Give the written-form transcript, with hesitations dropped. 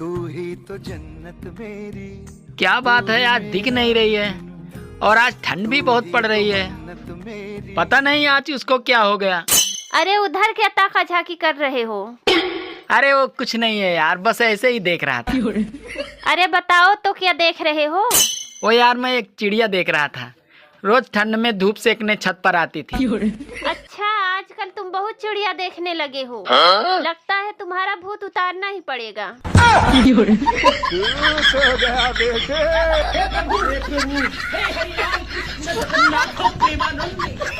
तू ही तो जन्नत मेरी। क्या बात है, आज दिख नहीं रही है और आज ठंड भी बहुत पड़ रही है। पता नहीं आज उसको क्या हो गया। अरे उधर क्या ताका झाकी कर रहे हो? अरे वो कुछ नहीं है यार, बस ऐसे ही देख रहा था। अरे बताओ तो क्या देख रहे हो? वो यार मैं एक चिड़िया देख रहा था, रोज ठंड में धूप सेकने छत पर आती थी। अच्छा, आजकल तुम बहुत चिड़िया देखने लगे हो। लगता है तुम्हारा भूत उतारना ही पड़ेगा। गया बेटे।